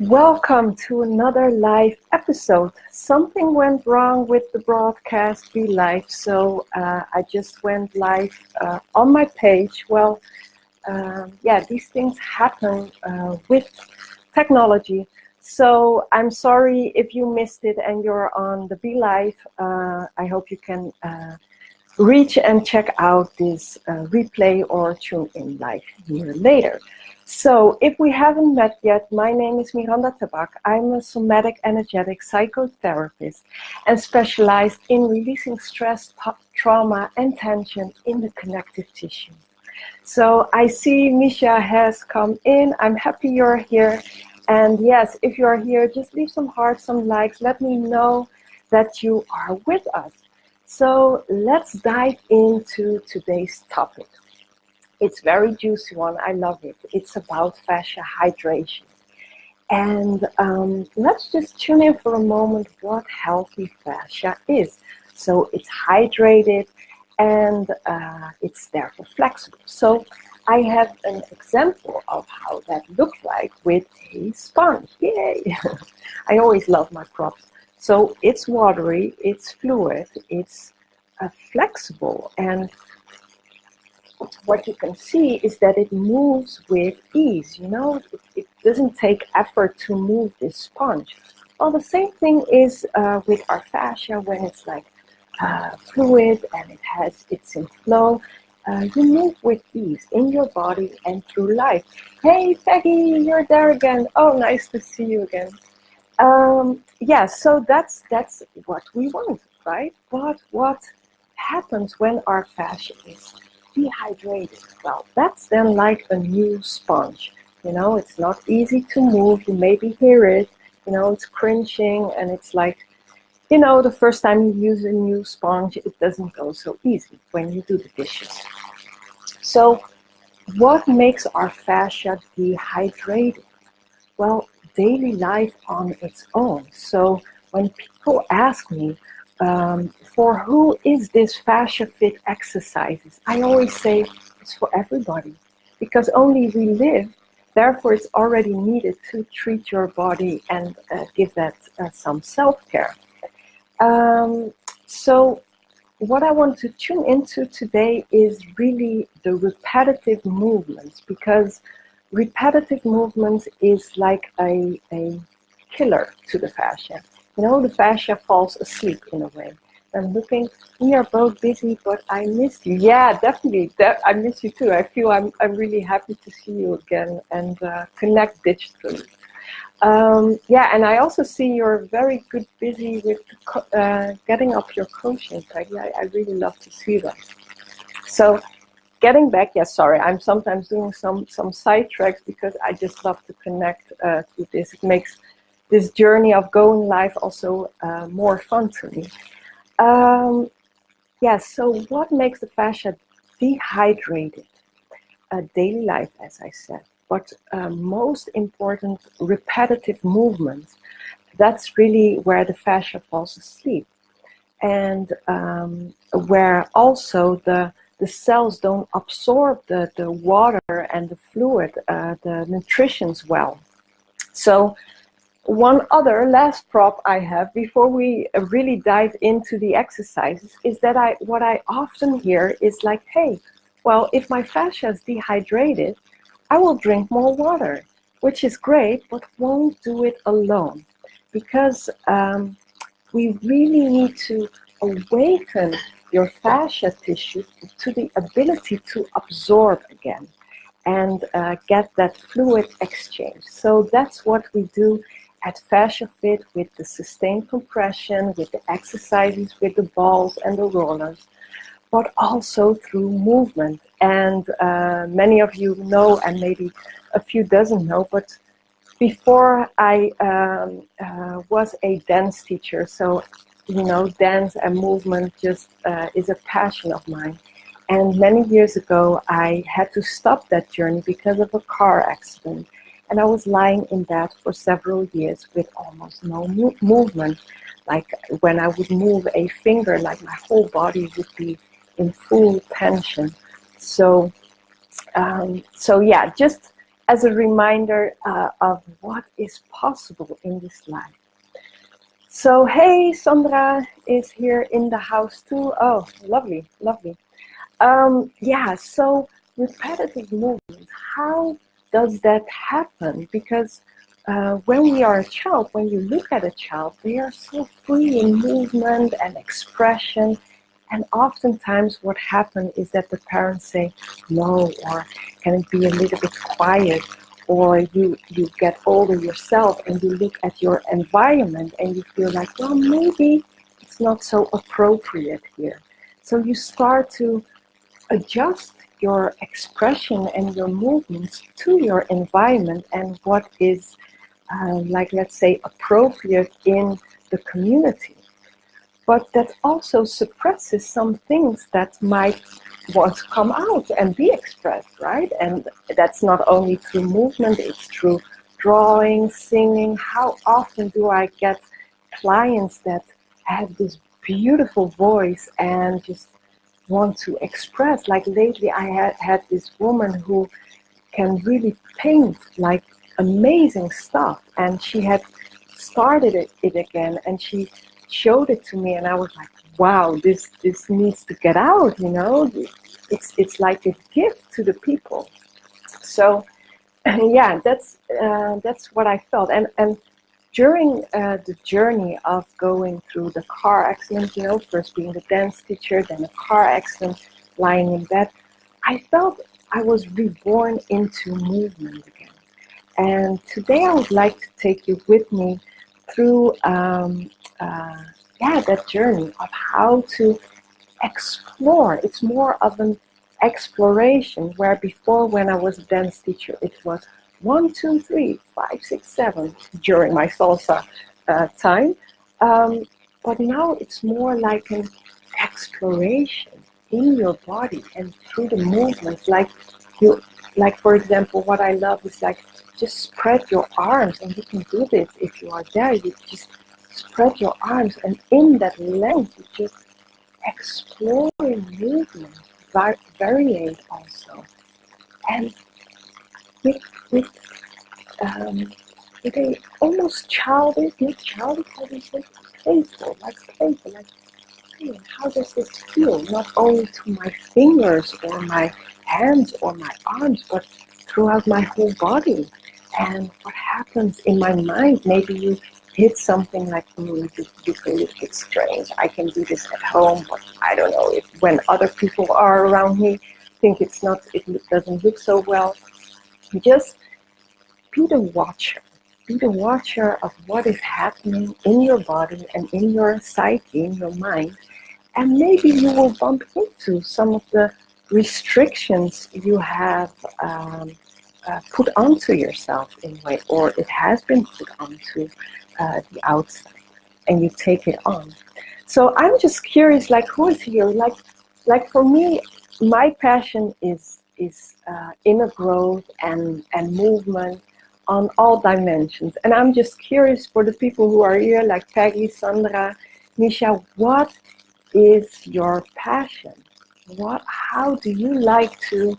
Welcome to another live episode. Something went wrong with the broadcast Be Live, so I just went live on my page. Well, yeah, these things happen with technology. So I'm sorry if you missed it and you're on the Be Live. I hope you can reach and check out this replay or tune in live here later. So if we haven't met yet, my name is Miranda Tabak. I'm a somatic energetic psychotherapist and specialized in releasing stress, trauma and tension in the connective tissue. So I see Misha has come in. I'm happy you're here. And yes, if you're here, just leave some hearts, some likes. Let me know that you are with us. So let's dive into today's topic. It's a very juicy one. I love it. It's about fascia hydration. And let's just tune in for a moment what healthy fascia is. So it's hydrated and it's therefore flexible. So I have an example of how that looks like with a sponge. Yay! I always love my props. So it's watery, it's fluid, it's flexible, and what you can see is that it moves with ease. You know, it doesn't take effort to move this sponge. Well, the same thing is with our fascia when it's like fluid and it's in flow. You move with ease in your body and through life. Hey, Peggy, you're there again. Oh, nice to see you again. Yeah, so that's what we want, right? But what happens when our fascia is dehydrated? Well, that's then like a new sponge. You know, it's not easy to move. You maybe hear it. You know, it's crunching, and it's like, you know, the first time you use a new sponge, it doesn't go so easy when you do the dishes. So what makes our fascia dehydrated? Well, daily life on its own. So when people ask me, for who is this fascia fit exercises? I always say it's for everybody, because only we live, therefore it's already needed to treat your body and give that some self-care. So what I want to tune into today is really the repetitive movements, because repetitive movements is like a killer to the fascia. You know, the fascia falls asleep in a way. I'm looking, we are both busy, but I missed you. Yeah, definitely. I miss you too. I feel I'm really happy to see you again and connect digitally. Yeah, and I also see you're very good busy with getting up your coaching, Peggy. I really love to see that. So getting back, yes, sorry, I'm sometimes doing some sidetracks because I just love to connect to this. It makes this journey of going live also more fun to me. Yes, so what makes the fascia dehydrated? Daily life, as I said, but most important, repetitive movements. That's really where the fascia falls asleep, and where also the cells don't absorb the water and the fluid, the nutritions well. So one other last prop I have before we really dive into the exercises is that what I often hear is like, hey, well, if my fascia is dehydrated, I will drink more water, which is great, but won't do it alone, because we really need to awaken your fascia tissue to the ability to absorb again and get that fluid exchange. So that's what we do at Fascia Fit with the sustained compression, with the exercises, with the balls and the rollers, but also through movement. And many of you know, and maybe a few doesn't know, but before I was a dance teacher, so you know, dance and movement just is a passion of mine. And many years ago, I had to stop that journey because of a car accident. And I was lying in bed for several years with almost no movement. Like when I would move a finger, like my whole body would be in full tension. So yeah, just as a reminder of what is possible in this life. So, hey, Sandra is here in the house too. Oh, lovely, lovely. Yeah, so repetitive movement, how does that happen? Because when we are a child, when you look at a child, they are so free in movement and expression. And oftentimes what happens is that the parents say, no, or can it be a little bit quiet? Or you get older yourself and you look at your environment and you feel like, well, maybe it's not so appropriate here. So you start to adjust your expression and your movements to your environment and what is, like, let's say, appropriate in the community. But that also suppresses some things that might want to come out and be expressed, right? And that's not only through movement, it's through drawing, singing. How often do I get clients that have this beautiful voice and just want to express? Like lately I had this woman who can really paint like amazing stuff, and she had started it again, and she showed it to me, and I was like, wow, this needs to get out, you know. It's like a gift to the people. So yeah, that's what I felt. And during the journey of going through the car accident, you know, first being the dance teacher, then a car accident, lying in bed, I felt I was reborn into movement again. And today I would like to take you with me through that journey of how to explore. It's more of an exploration, where before, when I was a dance teacher, it was 1, 2, 3, 5, 6, 7 during my salsa time. But now it's more like an exploration in your body and through the movements. Like for example, what I love is like just spread your arms, and you can do this if you are there. You just spread your arms, and in that length, you just explore movement, variate also, and with a almost childish, not childish, how do you say, playful, like, hey, how does this feel? Not only to my fingers or my hands or my arms, but throughout my whole body. And what happens in my mind? Maybe you hit something like, you feel it's strange. I can do this at home, but I don't know if when other people are around me, think it doesn't look so well. Just be the watcher. Be the watcher of what is happening in your body and in your psyche, in your mind. And maybe you will bump into some of the restrictions you have put onto yourself in a way, or it has been put onto the outside, and you take it on. So I'm just curious, like, who is here? Like for me, my passion is inner growth and movement on all dimensions. And I'm just curious for the people who are here, like Peggy, Sandra, Misha, what is your passion? How do you like to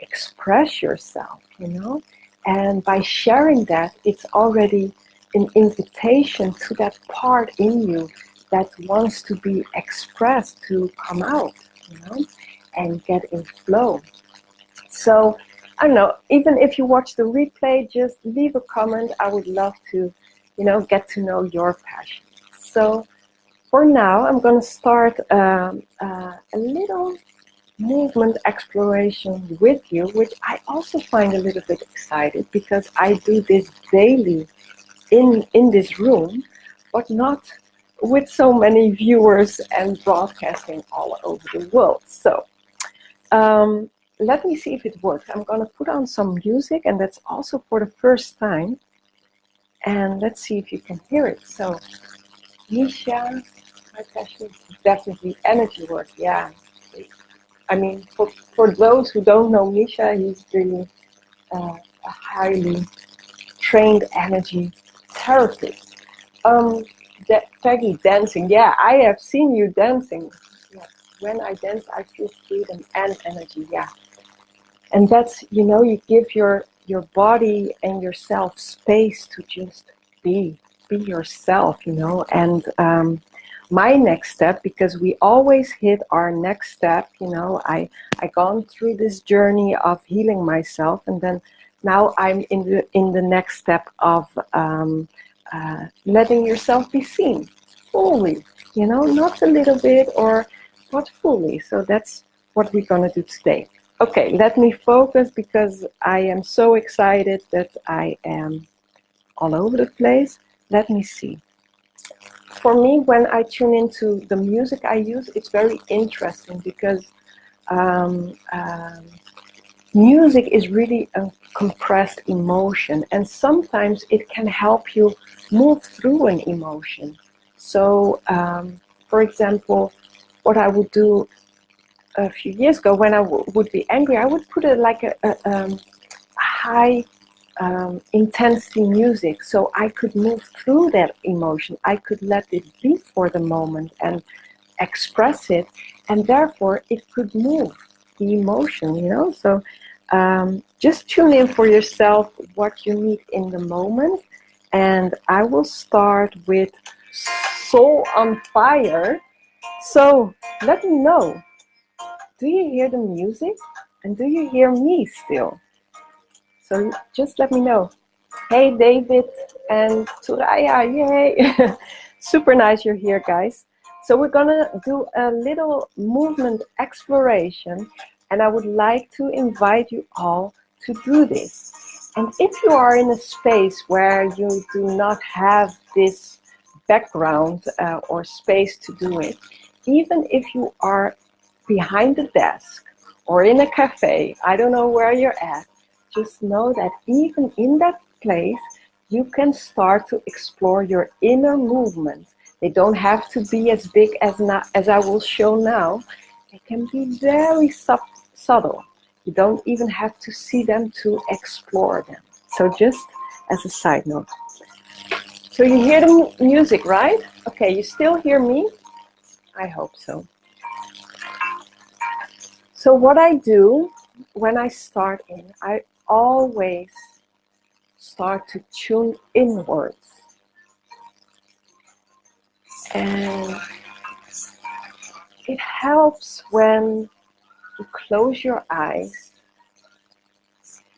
express yourself, you know? And by sharing that, it's already an invitation to that part in you that wants to be expressed, to come out, you know, and get in flow. So I don't know, even if you watch the replay, just leave a comment. I would love to, you know, get to know your passion. So for now, I'm going to start a little movement exploration with you, which I also find a little bit excited, because I do this daily in this room, but not with so many viewers and broadcasting all over the world. So let me see if it works. I'm going to put on some music, and that's also for the first time. And let's see if you can hear it. So, Misha, my passion is definitely energy work. Yeah. I mean, for those who don't know Misha, he's really a highly trained energy therapist. Peggy, dancing. Yeah, I have seen you dancing. Yeah. When I dance, I feel freedom and energy. Yeah. And that's, you know, you give your your body and yourself space to just be yourself, you know. And my next step, because we always hit our next step, you know, I gone through this journey of healing myself, and then now I'm in the next step of letting yourself be seen fully, you know, not a little bit or not fully. So that's what we're gonna do today. Okay, let me focus, because I am so excited that I am all over the place. Let me see. For me, when I tune into the music I use, it's very interesting, because music is really a compressed emotion, and sometimes it can help you move through an emotion. So, for example, what I would do a few years ago when I would be angry, I would put it like a high intensity music, so I could move through that emotion. I could let it be for the moment and express it, and therefore it could move the emotion, you know. So just tune in for yourself what you need in the moment. And I will start with Soul on Fire. So let me know, do you hear the music? And do you hear me still? So just let me know. Hey, David and Turaya, yay! Super nice you're here, guys. So we're gonna do a little movement exploration, and I would like to invite you all to do this. And if you are in a space where you do not have this background or space to do it, even if you are behind the desk or in a cafe, I don't know where you're at, just know that even in that place, you can start to explore your inner movements. They don't have to be as big as I will show now. They can be very subtle. You don't even have to see them to explore them. So just as a side note. So you hear the music, right? Okay, you still hear me? I hope so. So what I do when I start in, I always start to tune inwards. And it helps when you close your eyes.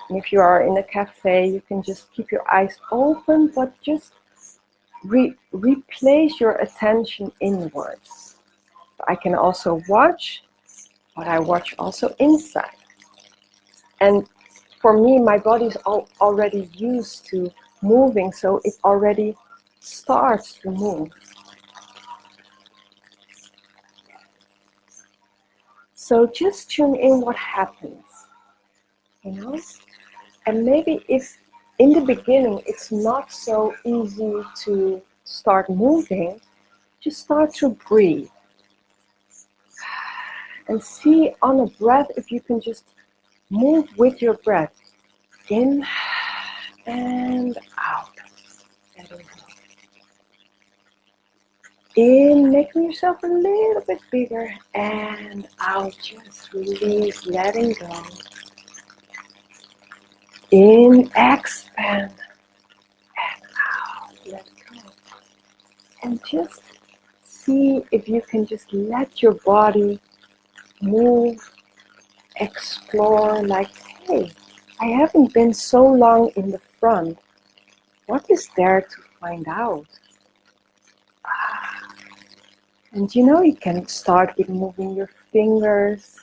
And if you are in a cafe, you can just keep your eyes open, but just replace your attention inwards. I can also watch, but I watch also inside. And for me, my body is already used to moving, so it already starts to move. So just tune in what happens, you know? And maybe if in the beginning it's not so easy to start moving, just start to breathe. And see on a breath if you can just move with your breath. In and out. In, making yourself a little bit bigger, and out, just release, letting go. In, expand, and out, let go. And just see if you can just let your body move, explore, like, hey, I haven't been so long in the front. What is there to find out? And you know, you can start with moving your fingers,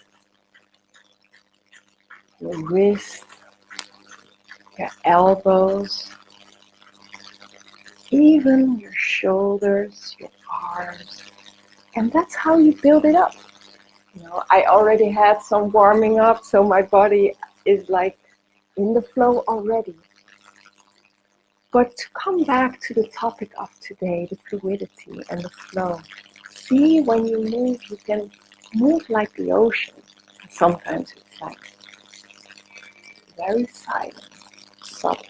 your wrists, your elbows, even your shoulders, your arms. And that's how you build it up. You know, I already had some warming up, so my body is like in the flow already. But to come back to the topic of today, the fluidity and the flow. See, when you move, you can move like the ocean. Sometimes it's like very silent, subtle.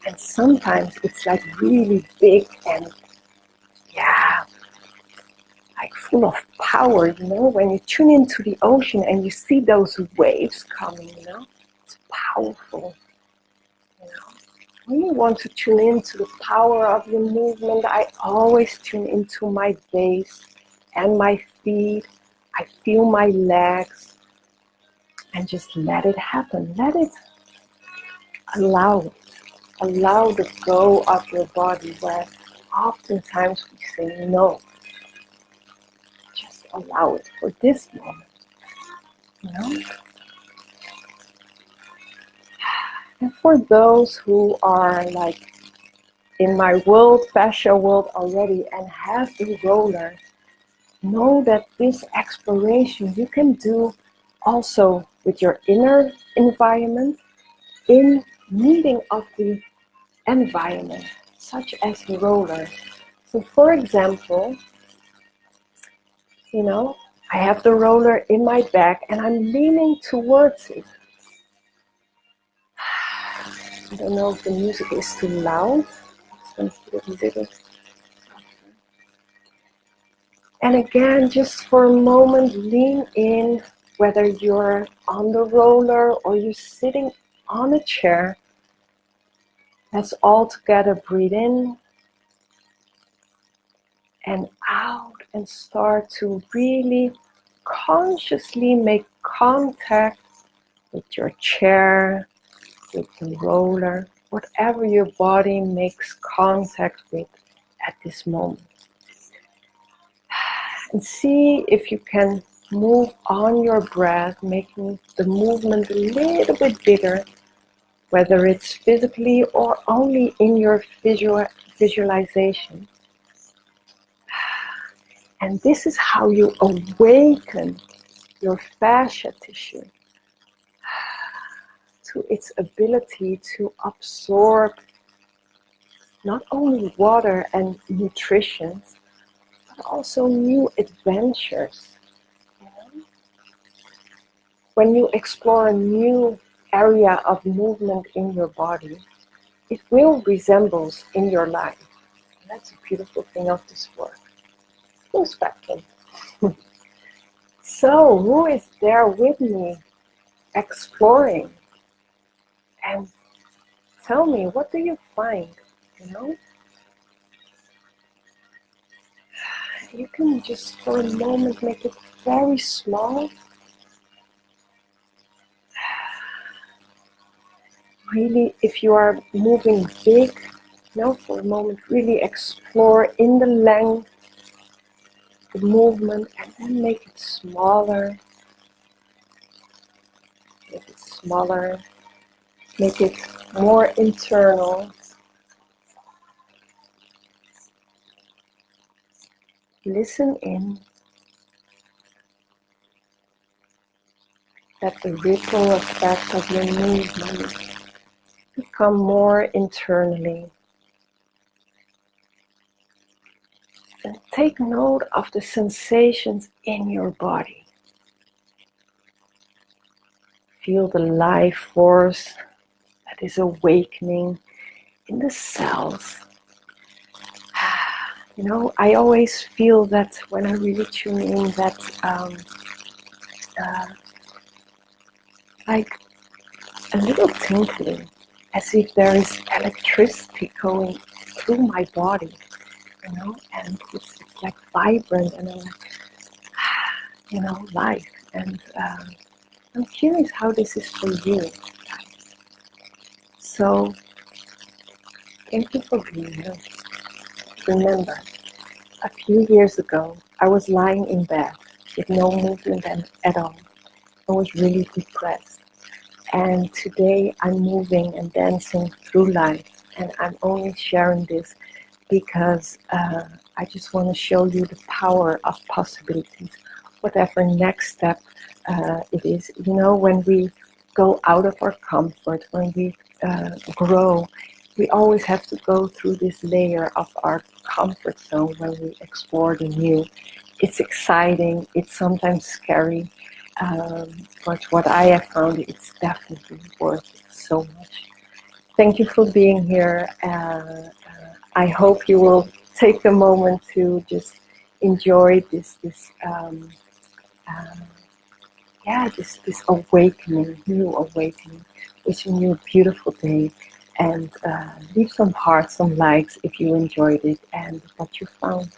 And sometimes it's like really big and, yeah, like full of power, you know, when you tune into the ocean and you see those waves coming, you know, it's powerful. when you want to tune into the power of your movement, I always tune into my base and my feet. I feel my legs and just let it happen. Let it allow it. Allow the go of your body where oftentimes we say no. Just allow it for this moment, you know? And for those who are like in my world, fascia world already and have the roller, know that this exploration you can do also with your inner environment in meeting of the environment, such as the roller. So for example, you know, I have the roller in my back and I'm leaning towards it. I don't know if the music is too loud. And again, just for a moment, lean in, whether you're on the roller or you're sitting on a chair. Let's all together breathe in and out and start to really consciously make contact with your chair, with the roller, whatever your body makes contact with at this moment. And see if you can move on your breath, making the movement a little bit bigger, whether it's physically or only in your visualization. And this is how you awaken your fascia tissue to its ability to absorb not only water and nutrition, but also new adventures. You know? When you explore a new area of movement in your body, it will resemble in your life. And that's a beautiful thing of this work. Who's back in? So, who is there with me exploring? And tell me, what do you find? You know? You can just for a moment make it very small. Really, if you are moving big, you know, for a moment, really explore in the length, the movement, and then make it smaller. Make it smaller. Make it more internal. Listen in. Let the ripple effect of your movement become more internally. And take note of the sensations in your body. Feel the life force that is awakening in the cells. You know, I always feel that when I really tune in that like a little tinkling, as if there is electricity going through my body, you know, and it's like vibrant and I'm like, you know, life. And I'm curious how this is for you. So, thank you for being here. Remember, a few years ago, I was lying in bed with no movement at all. I was really depressed. And today I'm moving and dancing through life. And I'm only sharing this because I just want to show you the power of possibilities. Whatever next step it is. You know, when we go out of our comfort, when we grow, we always have to go through this layer of our comfort zone when we explore the new. It's exciting, it's sometimes scary, but what I have found, it's definitely worth it so much. Thank you for being here. I hope you will take a moment to just enjoy this awakening, new awakening. Wishing you a beautiful day And leave some hearts, some likes if you enjoyed it and what you found.